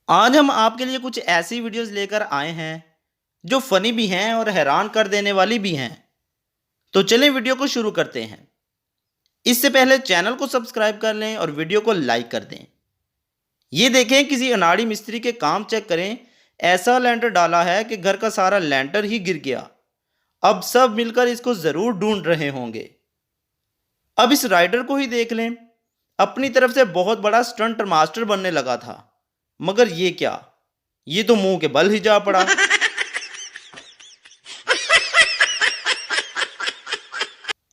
आज हम आपके लिए कुछ ऐसी वीडियोस लेकर आए हैं जो फनी भी हैं और हैरान कर देने वाली भी हैं। तो चलें वीडियो को शुरू करते हैं। इससे पहले चैनल को सब्सक्राइब कर लें और वीडियो को लाइक कर दें। ये देखें, किसी अनाड़ी मिस्त्री के काम चेक करें। ऐसा लेंटर डाला है कि घर का सारा लेंटर ही गिर गया। अब सब मिलकर इसको जरूर ढूंढ रहे होंगे। अब इस राइडर को ही देख लें। अपनी तरफ से बहुत बड़ा स्टंट मास्टर बनने लगा था, मगर ये क्या, ये तो मुंह के बल ही जा पड़ा।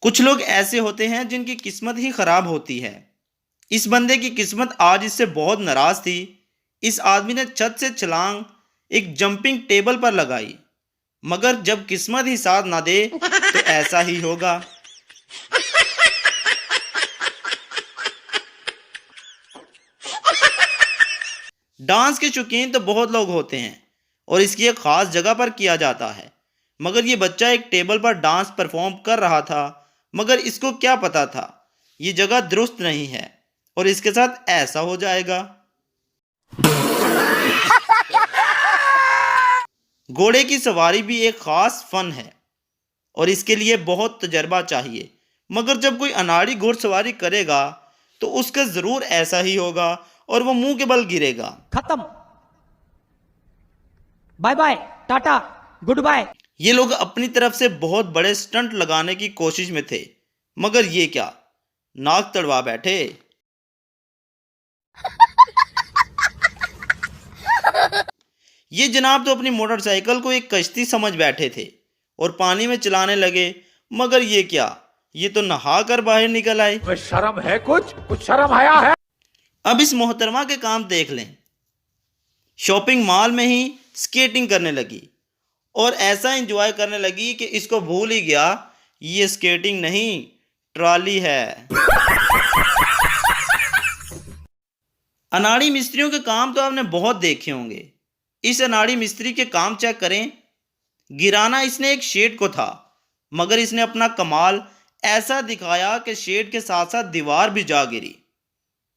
कुछ लोग ऐसे होते हैं जिनकी किस्मत ही खराब होती है। इस बंदे की किस्मत आज इससे बहुत नाराज थी। इस आदमी ने छत से छलांग एक जंपिंग टेबल पर लगाई, मगर जब किस्मत ही साथ ना दे तो ऐसा ही होगा। डांस के शौकीन तो बहुत लोग होते हैं और इसकी एक खास जगह पर किया जाता है, मगर ये बच्चा एक टेबल पर डांस परफॉर्म कर रहा था, मगर इसको क्या पता था ये जगह दुरुस्त नहीं है और इसके साथ ऐसा हो जाएगा। घोड़े की सवारी भी एक खास फन है और इसके लिए बहुत तजर्बा चाहिए, मगर जब कोई अनाड़ी घुड़सवारी करेगा तो उसका जरूर ऐसा ही होगा और वो मुंह के बल गिरेगा। खत्म, bye bye, tata, goodbye. ये लोग अपनी तरफ से बहुत बड़े स्टंट लगाने की कोशिश में थे, मगर ये क्या, नाक तड़वा बैठे। ये जनाब तो अपनी मोटरसाइकिल को एक कश्ती समझ बैठे थे और पानी में चलाने लगे, मगर ये क्या, ये तो नहा कर बाहर निकल आए। शर्म है, कुछ शर्म आया है। अब इस मोहतरमा के काम देख लें। शॉपिंग मॉल में ही स्केटिंग करने लगी और ऐसा एंजॉय करने लगी कि इसको भूल ही गया ये स्केटिंग नहीं, ट्रॉली है। अनाड़ी मिस्त्रियों के काम तो आपने बहुत देखे होंगे। इस अनाड़ी मिस्त्री के काम चेक करें। गिराना इसने एक शेड को था, मगर इसने अपना कमाल ऐसा दिखाया कि शेड के साथ साथ दीवार भी जा गिरी।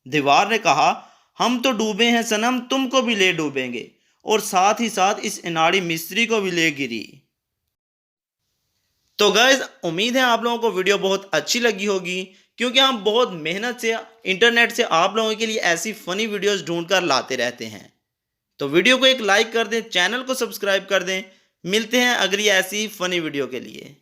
दीवार ने कहा, हम तो डूबे हैं सनम, तुमको भी ले डूबेंगे, और साथ ही साथ इस अनाड़ी मिस्त्री को भी ले गिरी। तो गाइस, उम्मीद है आप लोगों को वीडियो बहुत अच्छी लगी होगी, क्योंकि हम बहुत मेहनत से इंटरनेट से आप लोगों के लिए ऐसी फनी वीडियोस ढूंढ कर लाते रहते हैं। तो वीडियो को एक लाइक कर दें, चैनल को सब्सक्राइब कर दें। मिलते हैं अगली ऐसी फनी वीडियो के लिए।